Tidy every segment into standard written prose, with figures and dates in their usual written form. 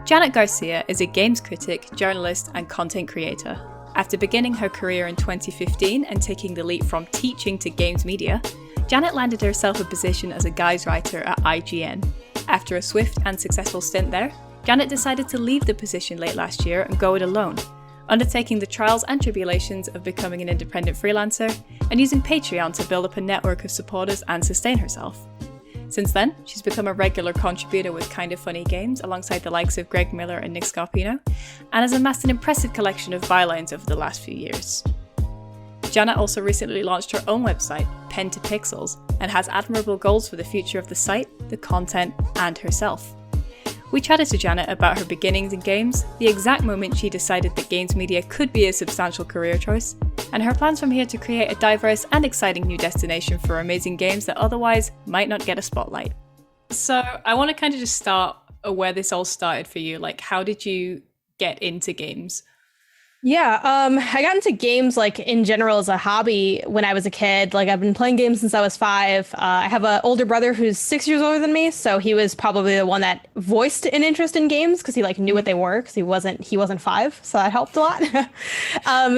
Janet Garcia is a games critic, journalist, and content creator. After beginning her career in 2015 and taking the leap from teaching to games media, Janet landed herself a position as a guides writer at IGN. After a swift and successful stint there, Janet decided to leave the position late last year and go it alone, undertaking the trials and tribulations of becoming an independent freelancer and using Patreon to build up a network of supporters and sustain herself. Since then, she's become a regular contributor with Kind of Funny Games alongside the likes of Greg Miller and Nick Scarpino, and has amassed an impressive collection of bylines over the last few years. Janet also recently launched her own website, Pen to Pixels, and has admirable goals for the future of the site, the content, and herself. We chatted to Janet about her beginnings in games, the exact moment she decided that games media could be a substantial career choice, and her plans from here to create a diverse and exciting new destination for amazing games that otherwise might not get a spotlight. So I want to kind of just start where this all started for you. Like, how did you get into games? Yeah, I got into games like in general as a hobby when I was a kid. Like I've been playing games since I was 5. I have an older brother who's 6 years older than me, so he was probably the one that voiced an interest in games because he like knew what they were because he wasn't 5, so that helped a lot.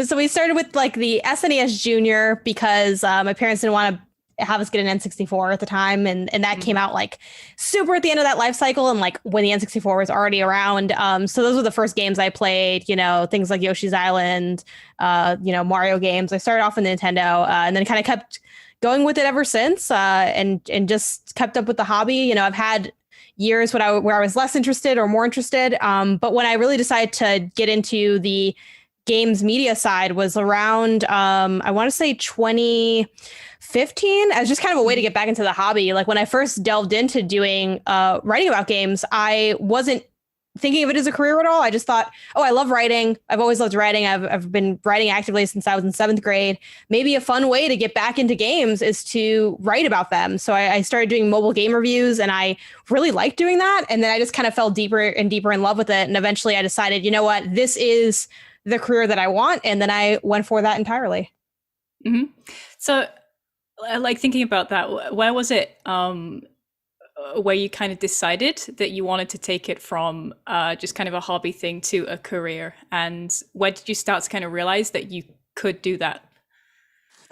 So we started with like the SNES Junior because my parents didn't want to have us get an N64 at the time, and that came out like super at the end of that life cycle, and like when the N64 was already around. So those were the first games I played, things like Yoshi's Island, Mario games. I started off with Nintendo, and then kind of kept going with it ever since, and just kept up with the hobby. I've had years where I was less interested or more interested, but when I really decided to get into the games media side was around I want to say 2015 as just kind of a way to get back into the hobby. Like when I first delved into doing writing about games, I wasn't thinking of it as a career at all. I just thought, I love writing. I've always loved writing. I've been writing actively since I was in 7th grade. Maybe a fun way to get back into games is to write about them. So I started doing mobile game reviews, and I really liked doing that. And then I just kind of fell deeper and deeper in love with it. And eventually I decided, you know what, this is the career that I want. And then I went for that entirely. Mm-hmm. So like thinking about that, where was it where you kind of decided that you wanted to take it from just kind of a hobby thing to a career? And where did you start to kind of realize that you could do that?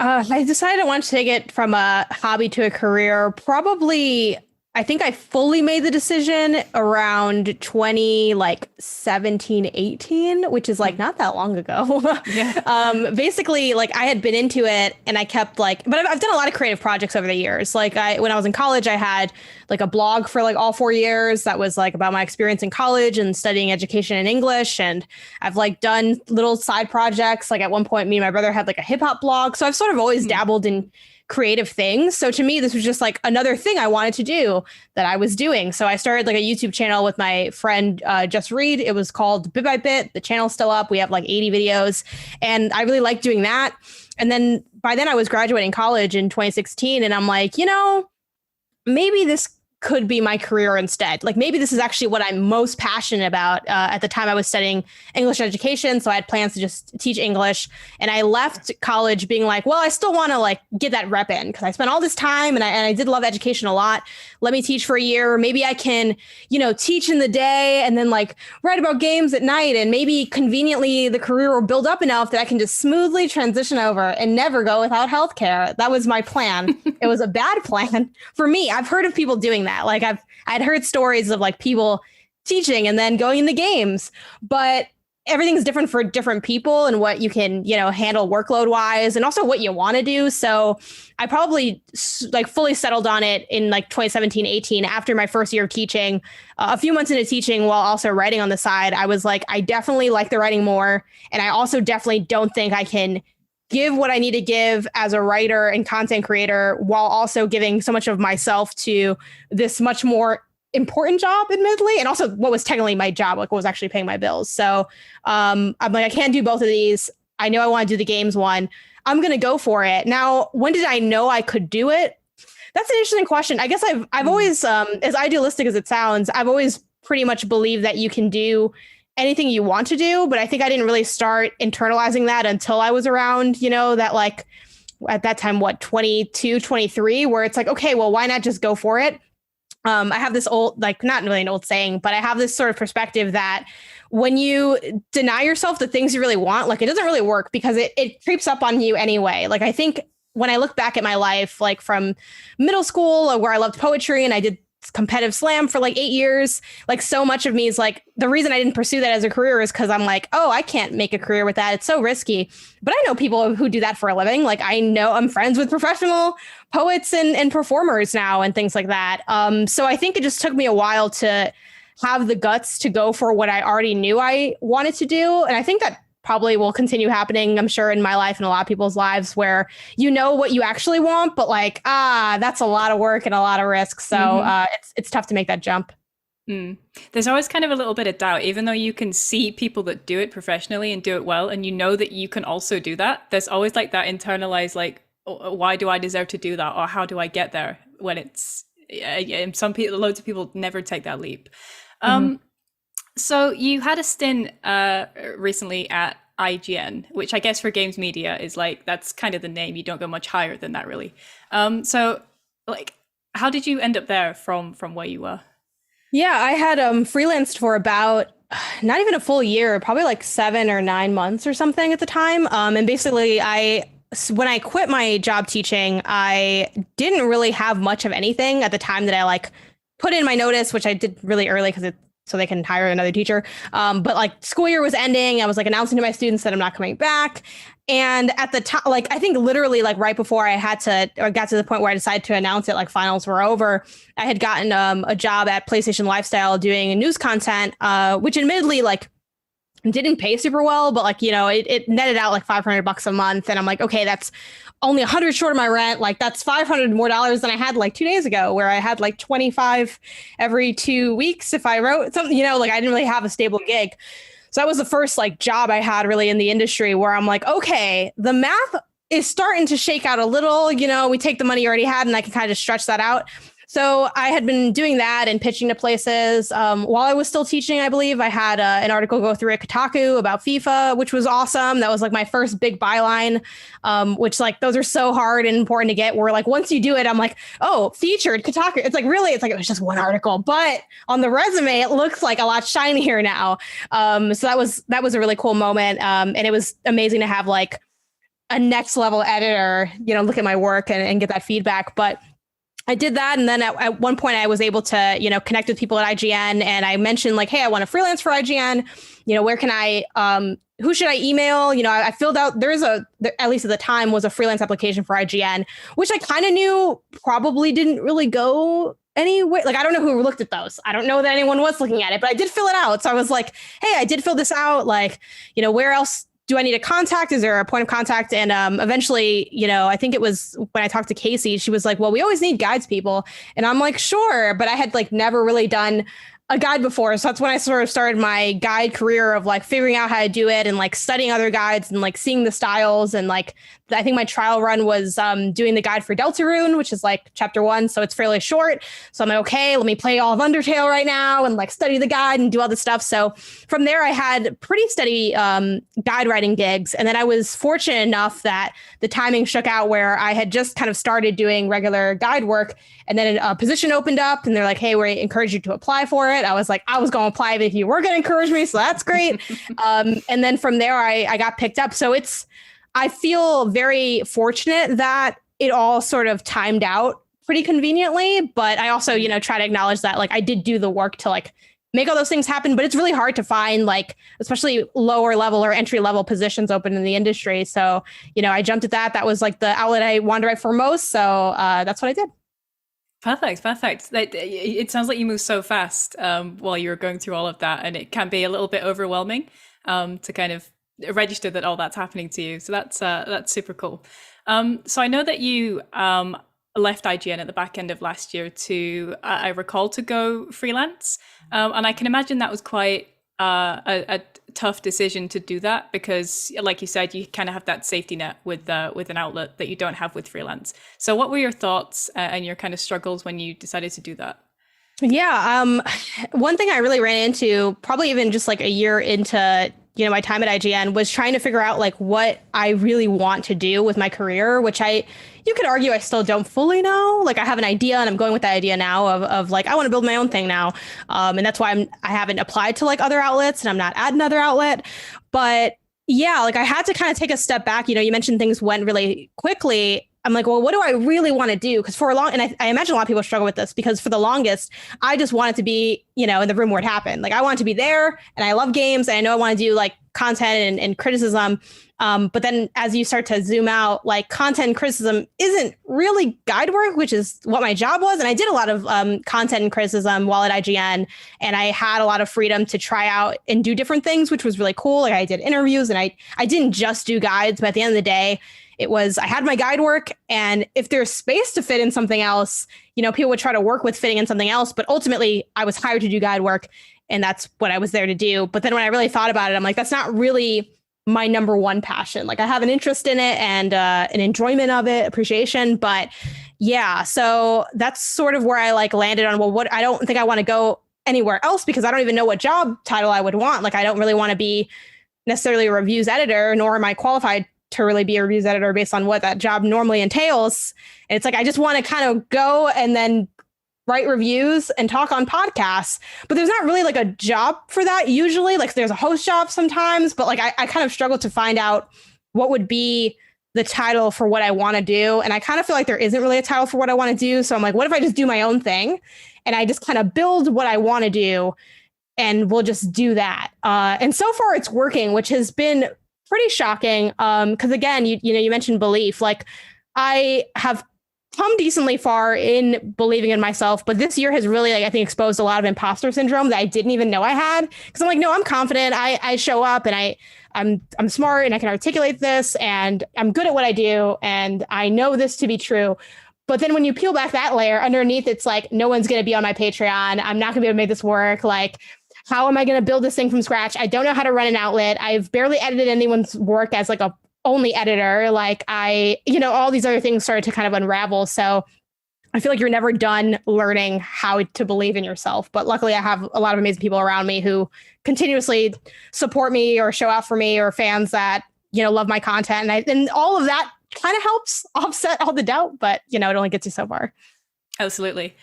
I decided I wanted to take it from a hobby to a career. Probably, I think I fully made the decision around 2017, 18, which is like not that long ago. Yeah. Basically, like I had been into it and I kept but I've done a lot of creative projects over the years. Like when I was in college, I had like a blog for like all 4 years that was like about my experience in college and studying education and English. And I've like done little side projects. Like at one point, me and my brother had like a hip hop blog. So I've sort of always dabbled in creative things. So to me, this was just like another thing I wanted to do that I was doing. So I started like a YouTube channel with my friend, Just Reed. It was called Bit by Bit. The channel's still up. We have like 80 videos and I really liked doing that. And then by then I was graduating college in 2016 and I'm like, maybe this could be my career instead. Like maybe this is actually what I'm most passionate about. At the time I was studying English education. So I had plans to just teach English. And I left college being like, well, I still want to like get that rep in because I spent all this time and I did love education a lot. Let me teach for a year. Maybe I can, teach in the day and then like write about games at night. And maybe conveniently the career will build up enough that I can just smoothly transition over and never go without healthcare. That was my plan. It was a bad plan for me. I've heard of people doing that. Like I'd heard stories of like people teaching and then going into games, but everything's different for different people and what you can, handle workload wise and also what you want to do. So I probably like fully settled on it in like 2017, 18 after my first year of teaching. A few months into teaching while also writing on the side, I was like, I definitely like the writing more. And I also definitely don't think I can give what I need to give as a writer and content creator while also giving so much of myself to this much more important job, admittedly, and also what was technically my job, like what was actually paying my bills. So I'm like, I can't do both of these. I know I want to do the games one. I'm going to go for it. Now, when did I know I could do it? That's an interesting question. I guess I've always, as idealistic as it sounds, I've always pretty much believed that you can do anything you want to do. But I think I didn't really start internalizing that until I was around, that like at that time, 22, 23, where it's like, okay, well, why not just go for it? I have this old, like, not really an old saying, but I have this sort of perspective that when you deny yourself the things you really want, like, it doesn't really work because it creeps up on you anyway. Like, I think when I look back at my life, like from middle school where I loved poetry and I did competitive slam for like 8 years, like so much of me is like, the reason I didn't pursue that as a career is because I'm like, oh, I can't make a career with that. It's so risky. But I know people who do that for a living. Like, I know I'm friends with professional poets and performers now and things like that. So I think it just took me a while to have the guts to go for what I already knew I wanted to do. And I think that probably will continue happening, I'm sure, in my life and a lot of people's lives, where you know what you actually want, but like, that's a lot of work and a lot of risk. So it's tough to make that jump. Mm. There's always kind of a little bit of doubt, even though you can see people that do it professionally and do it well, and you know that you can also do that. There's always like that internalized, like, oh, why do I deserve to do that? Or how do I get there? When it's, and some people, loads of people never take that leap. So you had a stint recently at IGN, which I guess for games media is like, that's kind of the name. You don't go much higher than that, really. So like, how did you end up there from where you were? Yeah, I had freelanced for about not even a full year, probably like 7 or 9 months or something at the time. And basically when I quit my job teaching, I didn't really have much of anything at the time that I like put in my notice, which I did really early because so they can hire another teacher. But like school year was ending. I was like announcing to my students that I'm not coming back. And at the time, like, I think literally like right before I got to the point where I decided to announce it, like finals were over, I had gotten a job at PlayStation Lifestyle doing news content, which admittedly like didn't pay super well, but like, you know, it netted out like $500 a month. And I'm like, okay, that's only 100 short of my rent. Like, that's $500 more than I had like 2 days ago, where I had like 25 every 2 weeks if I wrote something, you know, like I didn't really have a stable gig. So that was the first like job I had really in the industry where I'm like, okay, the math is starting to shake out a little, you know, we take the money you already had and I can kind of stretch that out. So I had been doing that and pitching to places while I was still teaching. I believe I had an article go through at Kotaku about FIFA, which was awesome. That was like my first big byline, which like those are so hard and important to get. Where like once you do it, I'm like, oh, featured Kotaku. It's like really, it's like it was just one article, but on the resume, it looks like a lot shinier now. So that was a really cool moment, and it was amazing to have like a next level editor, you know, look at my work and get that feedback. But I did that. And then at one point I was able to, you know, connect with people at IGN, and I mentioned like, hey, I want to freelance for IGN. You know, where can I, who should I email? You know, I filled out, there, at least at the time, was a freelance application for IGN, which I kind of knew probably didn't really go anyway. Like, I don't know who looked at those. I don't know that anyone was looking at it, but I did fill it out. So I was like, hey, I did fill this out. Like, you know, where else do I need a contact? Is there a point of contact? And eventually, you know, I think it was when I talked to Casey, she was like, well, we always need guides people. And I'm like, sure. But I had like never really done a guide before. So that's when I sort of started my guide career of like figuring out how to do it and like studying other guides and like seeing the styles. And like, I think my trial run was doing the guide for Deltarune, which is like chapter 1. So it's fairly short. So I'm like, okay, let me play all of Undertale right now and like study the guide and do all this stuff. So from there, I had pretty steady guide writing gigs. And then I was fortunate enough that the timing shook out where I had just kind of started doing regular guide work. And then a position opened up and they're like, hey, we encourage you to apply for it. I was like, I was going to apply if you were going to encourage me. So that's great. And then from there, I got picked up. So I feel very fortunate that it all sort of timed out pretty conveniently. But I also, you know, try to acknowledge that like I did do the work to like make all those things happen. But it's really hard to find like, especially lower level or entry level positions open in the industry. So, you know, I jumped at that. That was like the outlet I wanted to write for most. So that's what I did. Perfect. It sounds like you moved so fast while you were going through all of that, and it can be a little bit overwhelming to kind of register that all that's happening to you. So that's super cool. So I know that you left IGN at the back end of last year to, I recall, to go freelance, and I can imagine that was quite a tough decision to do that because, like you said, you kind of have that safety net with an outlet that you don't have with freelance. So what were your thoughts and your kind of struggles when you decided to do that? Yeah. One thing I really ran into, probably even just like a year into, my time at IGN was trying to figure out like what I really want to do with my career, which you could argue I still don't fully know. Like I have an idea and I'm going with that idea now of like, I want to build my own thing now. And that's why I haven't applied to like other outlets and I'm not at another outlet. But yeah, like I had to kind of take a step back. You mentioned things went really quickly. I'm like, well, what do I really want to do? Because for a long, and I imagine a lot of people struggle with this because for the longest, I just wanted to be, in the room where it happened. Like I wanted to be there and I love games and I know I want to do like content and criticism. But then as you start to zoom out, like content and criticism isn't really guide work, which is what my job was. And I did a lot of content and criticism while at IGN. And I had a lot of freedom to try out and do different things, which was really cool. Like I did interviews and I didn't just do guides, but at the end of the day, I had my guide work, and if there's space to fit in something else, people would try to work with fitting in something else. But ultimately, I was hired to do guide work, and that's what I was there to do. But then when I really thought about it, I'm like, that's not really my number one passion. Like I have an interest in it and an enjoyment of it, appreciation. But yeah, so that's sort of where I like landed on, well, I don't think I want to go anywhere else because I don't even know what job title I would want. Like I don't really want to be necessarily a reviews editor, nor am I qualified to really be a reviews editor based on what that job normally entails. And it's like, I just want to kind of go and then write reviews and talk on podcasts, but there's not really like a job for that usually. Like there's a host job sometimes, but like I kind of struggle to find out what would be the title for what I want to do. And I kind of feel like there isn't really a title for what I want to do. So I'm like, what if I just do my own thing and I just kind of build what I want to do and we'll just do that. And so far it's working, which has been pretty shocking. Because again, you mentioned belief. Like I have come decently far in believing in myself, but this year has really, like, I think, exposed a lot of imposter syndrome that I didn't even know I had. Because I'm like, no, I'm confident. I show up and I'm smart and I can articulate this and I'm good at what I do and I know this to be true. But then when you peel back that layer underneath, it's like, no one's going to be on my Patreon. I'm not going to be able to make this work. Like, how am I going to build this thing from scratch? I don't know how to run an outlet. I've barely edited anyone's work as like a only editor. Like all these other things started to kind of unravel. So I feel like you're never done learning how to believe in yourself. But luckily I have a lot of amazing people around me who continuously support me or show out for me, or fans that, love my content. And all of that kind of helps offset all the doubt, but it only gets you so far. Absolutely.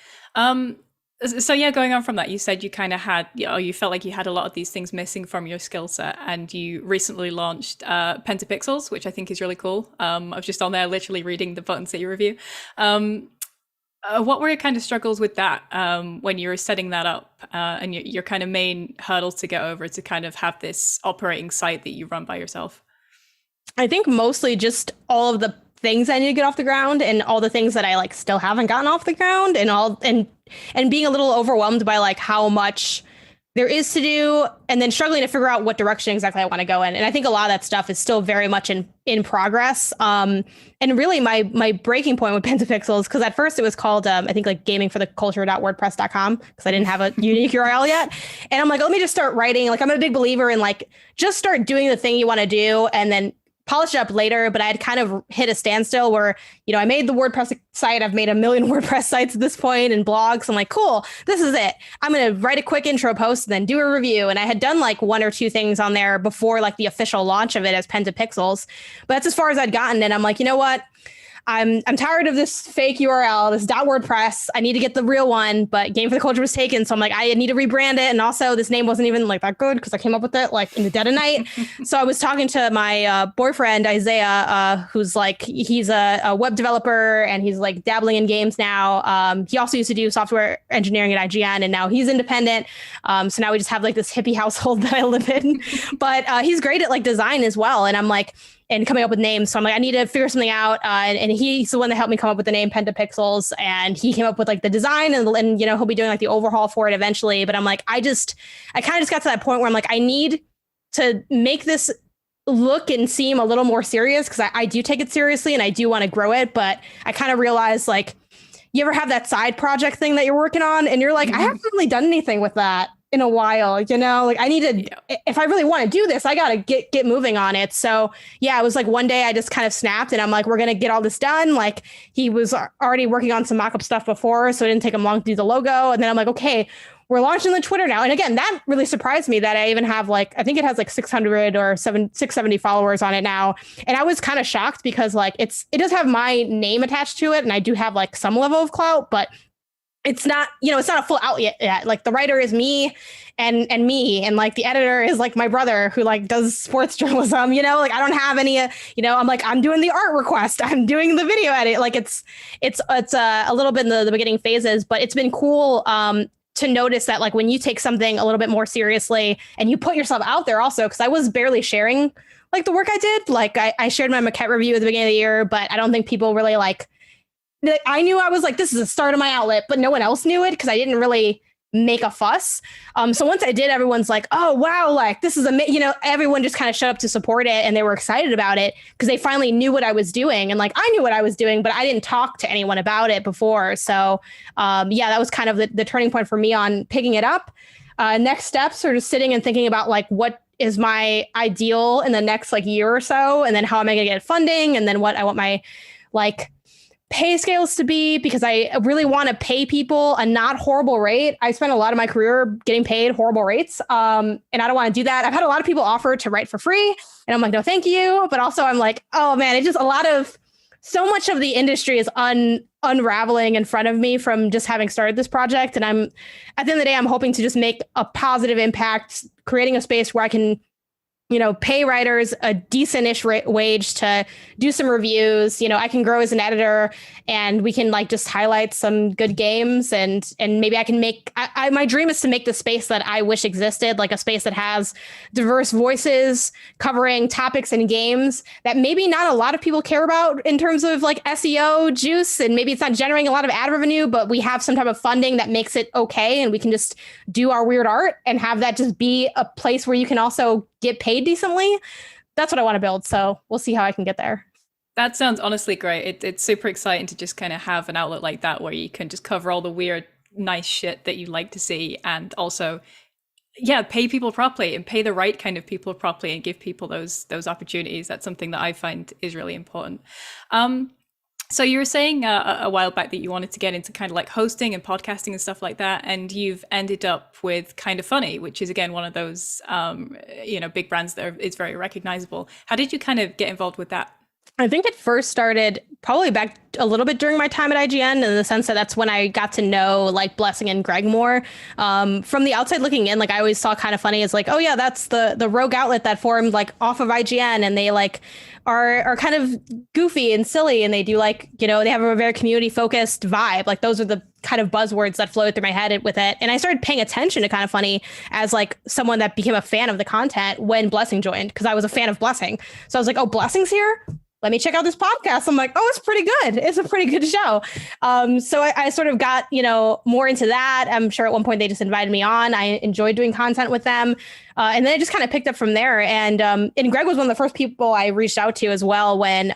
So yeah, going on from that, you said you kind of had, you felt like you had a lot of these things missing from your skill set, and you recently launched Pentapixels, which I think is really cool. I was just on there literally reading the buttons that you review. What were your kind of struggles with that when you were setting that up, and your kind of main hurdles to get over to kind of have this operating site that you run by yourself? I think mostly just all of the things I need to get off the ground and all the things that I like still haven't gotten off the ground, and being a little overwhelmed by like how much there is to do, and then struggling to figure out what direction exactly I want to go in. And I think a lot of that stuff is still very much in progress. And really my breaking point with Pentapixels, because at first it was called, I think like gamingfortheculture.wordpress.com, because I didn't have a unique URL yet. And I'm like, let me just start writing. Like I'm a big believer in like, just start doing the thing you want to do and then polish it up later. But I had kind of hit a standstill where, I made the WordPress site. I've made 1 million WordPress sites at this point and blogs. I'm like, cool, this is it. I'm going to write a quick intro post and then do a review. And I had done like 1 or 2 things on there before like the official launch of it as Pentapixels. But that's as far as I'd gotten. And I'm like, you know what? I'm tired of this fake URL, this .wordpress. I need to get the real one, but Game for the Culture was taken. So I'm like, I need to rebrand it. And also this name wasn't even like that good because I came up with it like in the dead of night. So I was talking to my boyfriend, Isaiah, who's like, he's a web developer and he's like dabbling in games now. He also used to do software engineering at IGN and now he's independent. So now we just have like this hippie household that I live in, but he's great at like design as well. And I'm like, and coming up with names. So I'm like, I need to figure something out. And he's the one that helped me come up with the name Pentapixels. And he came up with like the design and he'll be doing like the overhaul for it eventually. But I'm like, I kind of just got to that point where I'm like, I need to make this look and seem a little more serious because I do take it seriously and I do want to grow it. But I kind of realized like, you ever have that side project thing that you're working on and you're like, I haven't really done anything with that in a while, like I need to, if I really want to do this, I got to get moving on it. So yeah, it was like one day I just kind of snapped and I'm like, we're going to get all this done. Like he was already working on some mock-up stuff before, so it didn't take him long to do the logo. And then I'm like, okay, we're launching the Twitter now. And again, that really surprised me that I even have like, I think it has like 600 or 670 followers on it now. And I was kind of shocked because like it does have my name attached to it. And I do have like some level of clout, but it's not, it's not a full out yet. Like the writer is me and me. And like the editor is like my brother who like does sports journalism, like I don't have any, I'm like, I'm doing the art request. I'm doing the video edit. Like it's a little bit in the beginning phases, but it's been cool to notice that like when you take something a little bit more seriously and you put yourself out there also, because I was barely sharing like the work I did. Like I shared my maquette review at the beginning of the year, but I don't think people really like, I knew I was like, this is the start of my outlet, but no one else knew it because I didn't really make a fuss. So once I did, everyone's like, oh, wow, like this is everyone just kind of showed up to support it and they were excited about it because they finally knew what I was doing. And like, I knew what I was doing, but I didn't talk to anyone about it before. So that was kind of the turning point for me on picking it up. Next steps are just sitting and thinking about like, what is my ideal in the next like year or so? And then how am I going to get funding? And then what I want my like pay scales to be, because I really want to pay people a not horrible rate. I spent a lot of my career getting paid horrible rates. And I don't want to do that. I've had a lot of people offer to write for free and I'm like, no, thank you. But also I'm like, oh man, it's just so much of the industry is unraveling in front of me from just having started this project. And at the end of the day, I'm hoping to just make a positive impact, creating a space where I can pay writers a decent-ish wage to do some reviews. I can grow as an editor and we can like just highlight some good games and maybe I can make, my dream is to make the space that I wish existed, like a space that has diverse voices covering topics and games that maybe not a lot of people care about in terms of like SEO juice. And maybe it's not generating a lot of ad revenue, but we have some type of funding that makes it okay. And we can just do our weird art and have that just be a place where you can also get paid decently. That's what I want to build. So we'll see how I can get there. That sounds honestly great. It's super exciting to just kind of have an outlet like that where you can just cover all the weird, nice shit that you like to see. And also, pay people properly and pay the right kind of people properly and give people those opportunities. That's something that I find is really important. So you were saying a while back that you wanted to get into kind of like hosting and podcasting and stuff like that. And you've ended up with Kind of Funny, which is, again, one of those, big brands that is very recognizable. How did you kind of get involved with that? I think it first started probably back a little bit during my time at IGN, in the sense that that's when I got to know like Blessing and Greg more. From the outside looking in, like I always saw Kind of Funny as like, oh yeah, that's the rogue outlet that formed like off of IGN, and they like are kind of goofy and silly, and they do like, they have a very community focused vibe. Like those are the kind of buzzwords that flowed through my head with it. And I started paying attention to Kind of Funny as like someone that became a fan of the content when Blessing joined, because I was a fan of Blessing. So I was like, oh, Blessing's here? Let me check out this podcast. I'm like, oh, it's pretty good. It's a pretty good show. So I sort of got, more into that. I'm sure at one point they just invited me on. I enjoyed doing content with them. And then it just kind of picked up from there. And Greg was one of the first people I reached out to as well when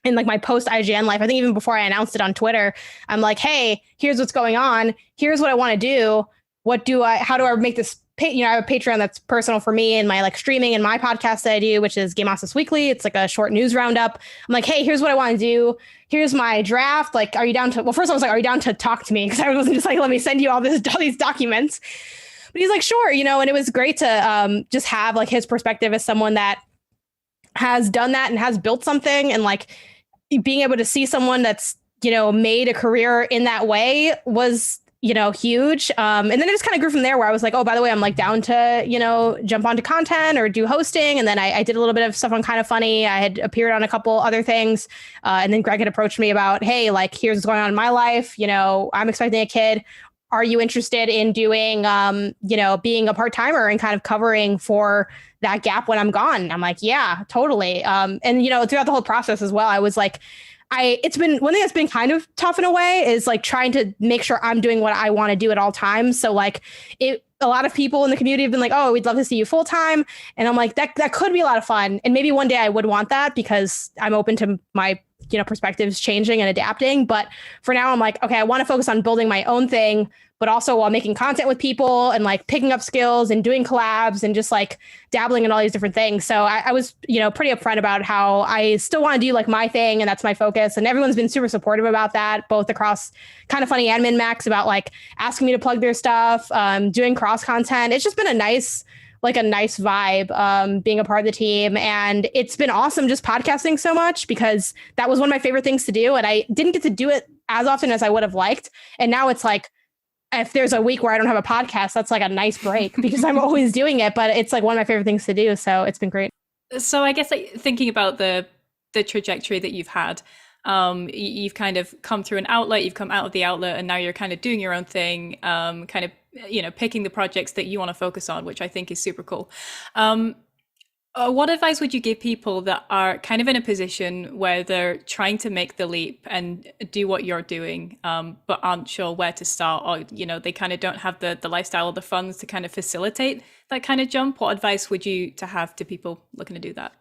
in like my post IGN life. I think even before I announced it on Twitter, I'm like, hey, here's what's going on. Here's what I want to do. How do I make this? I have a Patreon that's personal for me and my like streaming and my podcast that I do, which is Game Ossis Weekly. It's like a short news roundup. I'm like, hey, here's what I want to do. Here's my draft. Like, are you down to, well, first I was like, are you down to talk to me? Because I wasn't just like, let me send you all these documents. But he's like, sure, and it was great to just have like his perspective as someone that has done that and has built something, and like being able to see someone that's, made a career in that way was huge. And then it just kind of grew from there, where I was like, oh, by the way, I'm like down to, jump onto content or do hosting. And then I did a little bit of stuff on Kind of Funny. I had appeared on a couple other things. And then Greg had approached me about, hey, like, here's what's going on in my life. I'm expecting a kid. Are you interested in doing, being a part-timer and kind of covering for that gap when I'm gone? And I'm like, yeah, totally. And, throughout the whole process as well, I was like, it's been one thing that's been kind of tough in a way is like trying to make sure I'm doing what I want to do at all times. So like a lot of people in the community have been like, oh, we'd love to see you full time. And I'm like, that could be a lot of fun. And maybe one day I would want that, because I'm open to my, perspectives changing and adapting. But for now, I'm like, okay, I want to focus on building my own thing, but also while making content with people and like picking up skills and doing collabs and just like dabbling in all these different things. So I was, pretty upfront about how I still want to do like my thing and that's my focus. And everyone's been super supportive about that, both across kind of Funny and MinnMaxx about like asking me to plug their stuff, doing cross content. It's just been a nice vibe being a part of the team. And it's been awesome just podcasting so much because that was one of my favorite things to do. And I didn't get to do it as often as I would have liked. And now it's like, if there's a week where I don't have a podcast, that's like a nice break because I'm always doing it. But it's like one of my favorite things to do. So it's been great. So I guess like thinking about the trajectory that you've had, you've kind of come through an outlet, you've come out of the outlet, and now you're kind of doing your own thing, kind of, picking the projects that you want to focus on, which I think is super cool. What advice would you give people that are kind of in a position where they're trying to make the leap and do what you're doing, but aren't sure where to start, or, they kind of don't have the lifestyle or the funds to kind of facilitate that kind of jump? What advice would you have to people looking to do that?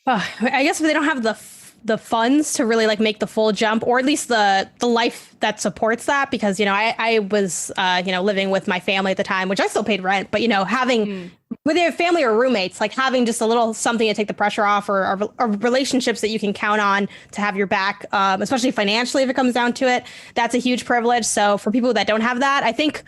I guess if they don't have the funds to really like make the full jump, or at least the life that supports that, because I was living with my family at the time, which I still paid rent, but having whether you have family or roommates, like having just a little something to take the pressure off, or relationships that you can count on to have your back, especially financially if it comes down to it, that's a huge privilege. So for people that don't have that, I think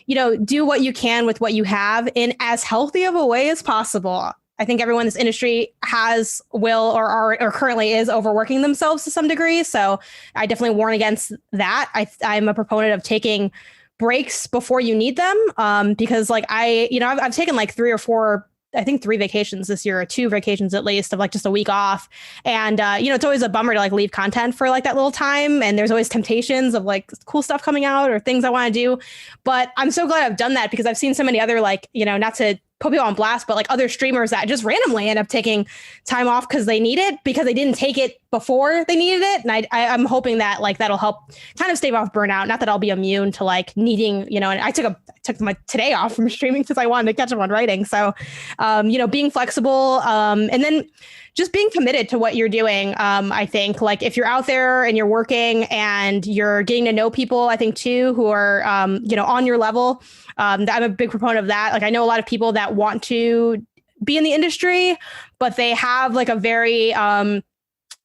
do what you can with what you have in as healthy of a way as possible. I think everyone in this industry or currently is overworking themselves to some degree. So I definitely warn against that. I'm a proponent of taking breaks before you need them, because like I've taken like 3 or 4, I think 3 vacations this year, or 2 vacations at least, of like just a week off. And, it's always a bummer to like leave content for like that little time. And there's always temptations of like cool stuff coming out or things I want to do. But I'm so glad I've done that, because I've seen so many other like, not to put people on blast, but like other streamers that just randomly end up taking time off because they need it, because they didn't take it before they needed it. And I'm hoping that like that'll help kind of stave off burnout. Not that I'll be immune to like needing, and I took my today off from streaming because I wanted to catch up on writing. So, being flexible, and then just being committed to what you're doing. I think like if you're out there and you're working and you're getting to know people, I think too, who are, on your level. I'm a big proponent of that. Like I know a lot of people that want to be in the industry, but they have like a very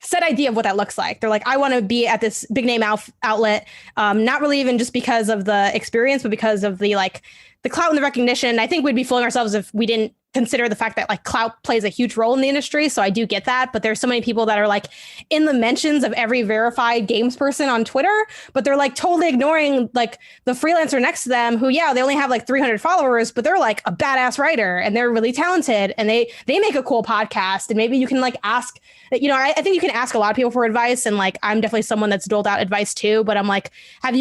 set idea of what that looks like. They're like, I want to be at this big name outlet, not really even just because of the experience, but because of the clout and the recognition. I think we'd be fooling ourselves if we didn't consider the fact that like clout plays a huge role in the industry. So I do get that, but there's so many people that are like in the mentions of every verified games person on Twitter, but they're like totally ignoring like the freelancer next to them who, they only have like 300 followers, but they're like a badass writer and they're really talented and they make a cool podcast. And maybe you can like ask, I think you can ask a lot of people for advice. And like, I'm definitely someone that's doled out advice too, but I'm like, I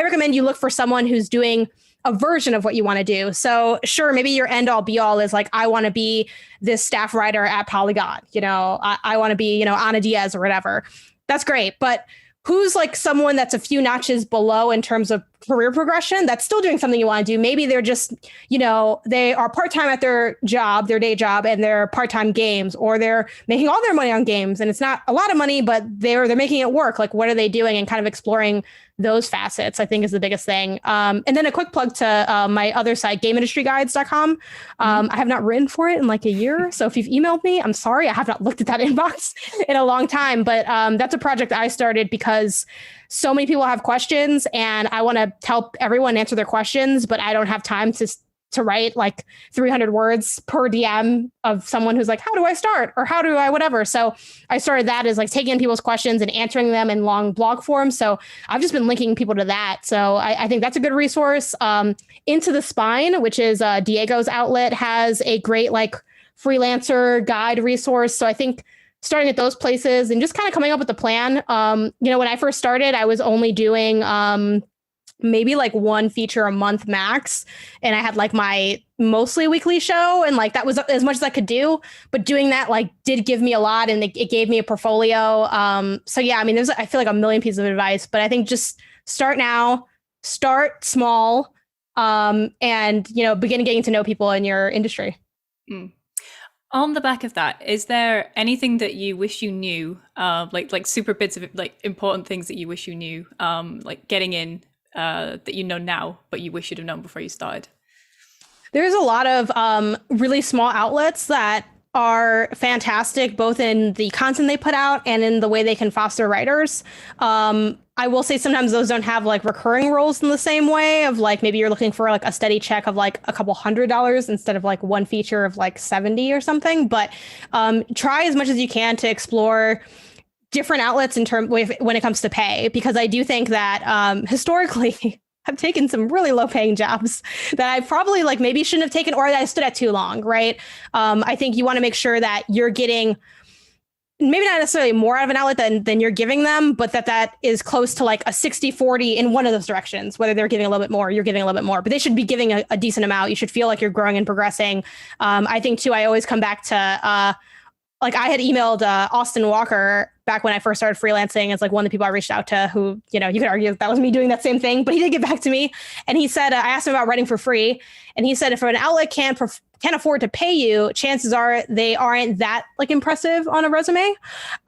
recommend you look for someone who's doing a version of what you want to do. So sure, maybe your end all be all is like, I want to be this staff writer at Polygon, I want to be, Ana Diaz or whatever. That's great. But who's like someone that's a few notches below in terms of career progression that's still doing something you want to do? Maybe they're just, they are part-time at their day job, and they're part-time games, or they're making all their money on games and it's not a lot of money, but they're making it work. Like, what are they doing? And kind of exploring those facets, I think, is the biggest thing. And then a quick plug to my other site, gameindustryguides.com. I have not written for it in like a year. So if you've emailed me, I'm sorry. I have not looked at that inbox in a long time. But that's a project I started because so many people have questions and I want to help everyone answer their questions, but I don't have time to write like 300 words per DM of someone who's like, how do I start? Or how do I whatever? So I started that as like taking in people's questions and answering them in long blog form. So I've just been linking people to that. So I think that's a good resource. Into the Spine, which is Diego's outlet, has a great like freelancer guide resource. So I think starting at those places and just kind of coming up with a plan. When I first started, I was only doing maybe like 1 feature a month max. And I had like my mostly weekly show. And like, that was as much as I could do, but doing that like did give me a lot, and it gave me a portfolio. So yeah, I mean, I feel like a million pieces of advice, but I think just start now, start small, and, begin getting to know people in your industry. On the back of that, is there anything that you wish you knew, like super bits of like important things that you wish you knew, like getting in, that you know now, but you wish you'd have known before you started? There's a lot of really small outlets that are fantastic, both in the content they put out and in the way they can foster writers. I will say sometimes those don't have like recurring roles in the same way of like maybe you're looking for like a steady check of like a couple $100 instead of like one feature of like 70 or something. But try as much as you can to explore different outlets in terms when it comes to pay, because I do think that historically I've taken some really low paying jobs that I probably like maybe shouldn't have taken, or that I stood at too long. Right. I think you want to make sure that you're getting maybe not necessarily more out of an outlet than you're giving them, but that is close to like a 60-40 in one of those directions, whether they're giving a little bit more, you're giving a little bit more, but they should be giving a decent amount. You should feel like you're growing and progressing. I think too, I always come back to, like I had emailed Austin Walker back when I first started freelancing. It's like one of the people I reached out to who, you know, you could argue that was me doing that same thing, but he did get back to me. And he said, I asked him about writing for free. And he said, if an outlet can't afford to pay you, chances are they aren't that like impressive on a resume.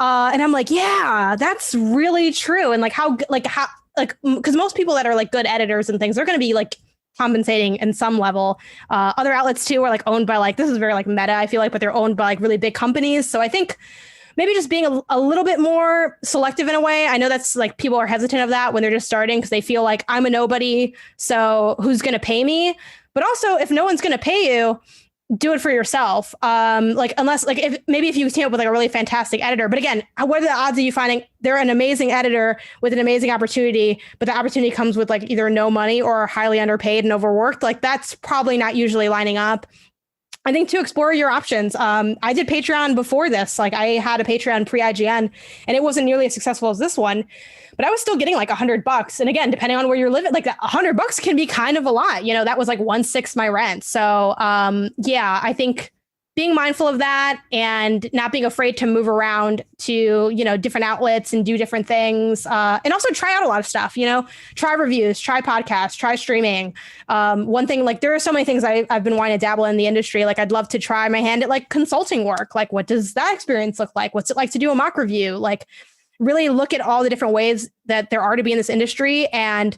And I'm like, yeah, that's really true. And how, because most people that are like good editors and things, they're going to be like compensating in some level. Other outlets too are like owned by like, this is very like meta, I feel like, but they're owned by like really big companies. So I think maybe just being a little bit more selective in a way. I know that's like people are hesitant of that when they're just starting because they feel like I'm a nobody. So who's going to pay me? But also if no one's going to pay you, do it for yourself. Unless like if you team up with like a really fantastic editor, but again, what are the odds of you finding they're an amazing editor with an amazing opportunity, but the opportunity comes with like either no money or highly underpaid and overworked? Like that's probably not usually lining up. I think to explore your options. I did Patreon before this. Like I had a Patreon pre-IGN and it wasn't nearly as successful as this one, but I was still getting like $100. And again, depending on where you're living, like $100 can be kind of a lot. You know, that was like 1/6 my rent. So yeah, I think being mindful of that and not being afraid to move around to, you know, different outlets and do different things. And also try out a lot of stuff, you know, try reviews, try podcasts, try streaming. One thing, like there are so many things I've been wanting to dabble in the industry. Like I'd love to try my hand at like consulting work. Like what does that experience look like? What's it like to do a mock review? Like really look at all the different ways that there are to be in this industry. And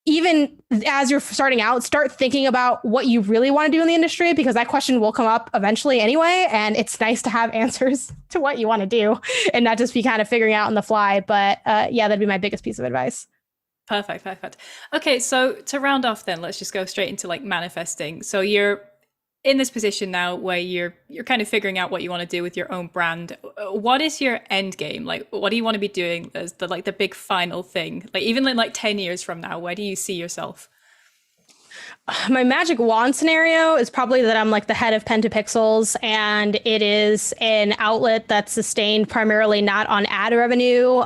even as you're starting out, start thinking about what you really want to do in the industry, because that question will come up eventually anyway. And it's nice to have answers to what you want to do and not just be kind of figuring out on the fly. But yeah, that'd be my biggest piece of advice. Perfect. Okay, so to round off then, let's just go straight into like manifesting. So you're in this position now where you're kind of figuring out what you want to do with your own brand. What is your end game? Like, what do you want to be doing as the big final thing? Like even in like 10 years from now, where do you see yourself? My magic wand scenario is probably that I'm like the head of Pen to Pixels, and it is an outlet that's sustained primarily not on ad revenue.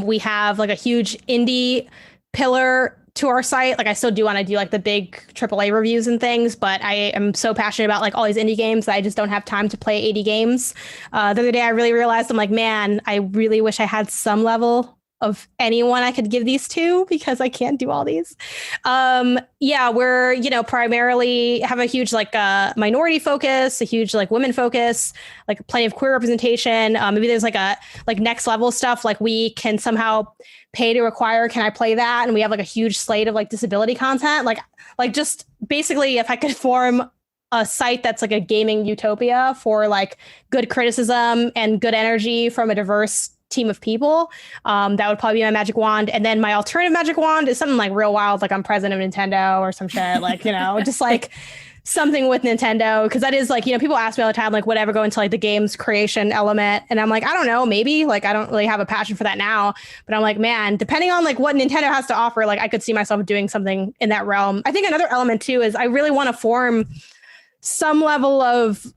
We have like a huge indie pillar to our site. Like I still do want to do like the big AAA reviews and things, but I am so passionate about like all these indie games that I just don't have time to play 80 games. The other day I really realized I'm like, man, I really wish I had some level of anyone I could give these to because I can't do all these. Yeah, we're, you know, primarily have a huge like minority focus, a huge like women focus, like plenty of queer representation. Maybe there's like a like next level stuff like we can somehow pay to acquire. Can I play that? And we have like a huge slate of like disability content. Like just basically if I could form a site that's like a gaming utopia for like good criticism and good energy from a diverse team of people, that would probably be my magic wand. And then my alternative magic wand is something like real wild, like I'm president of Nintendo or some shit, like, you know, just like something with Nintendo, because that is like, you know, people ask me all the time, like, whatever go into like the games creation element, and I'm like, I don't know, maybe, like, I don't really have a passion for that now, but I'm like, man, depending on like what Nintendo has to offer, like I could see myself doing something in that realm. I think another element too is I really want to form some level of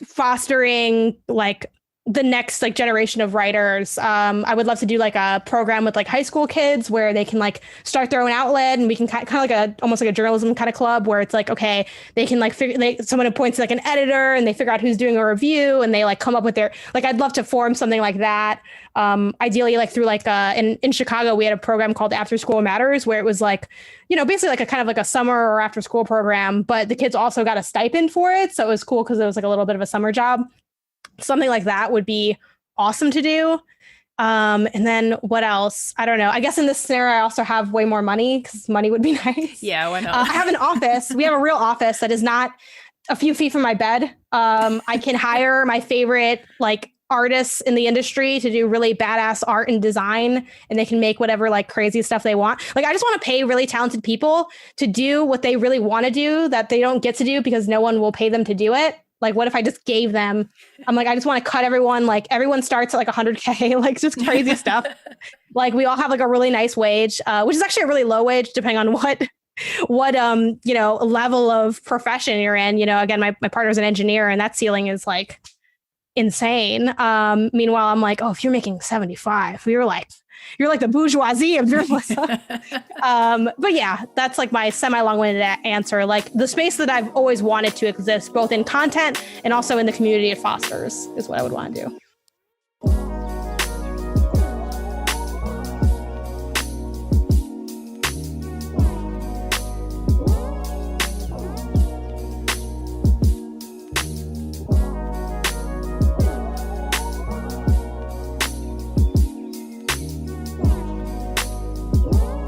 fostering like the next like generation of writers. I would love to do like a program with like high school kids where they can like start their own outlet, and we can kind of like almost like a journalism kind of club where it's like, okay, they can like someone appoints like an editor and they figure out who's doing a review and they like come up with their, like, I'd love to form something like that. Ideally like through like in Chicago, we had a program called After School Matters where it was like, you know, basically like a kind of like a summer or after school program, but the kids also got a stipend for it. So it was cool because it was like a little bit of a summer job. Something like that would be awesome to do. And then what else? I don't know. I guess in this scenario, I also have way more money because money would be nice. Yeah, why not? I have an office. We have a real office that is not a few feet from my bed. I can hire my favorite like artists in the industry to do really badass art and design, and they can make whatever like crazy stuff they want. Like, I just want to pay really talented people to do what they really want to do that they don't get to do because no one will pay them to do it. Like, what if I just gave them, I'm like, I just want to cut everyone, like everyone starts at like 100K, like just crazy stuff. Like, we all have like a really nice wage, which is actually a really low wage depending on what level of profession you're in. Again, my partner's an engineer and that ceiling is like insane. Meanwhile, I'm like, oh, if you're making 75, you're like the bourgeoisie of journalism. But yeah, that's like my semi-long-winded answer. Like, the space that I've always wanted to exist, both in content and also in the community it fosters, is what I would want to do.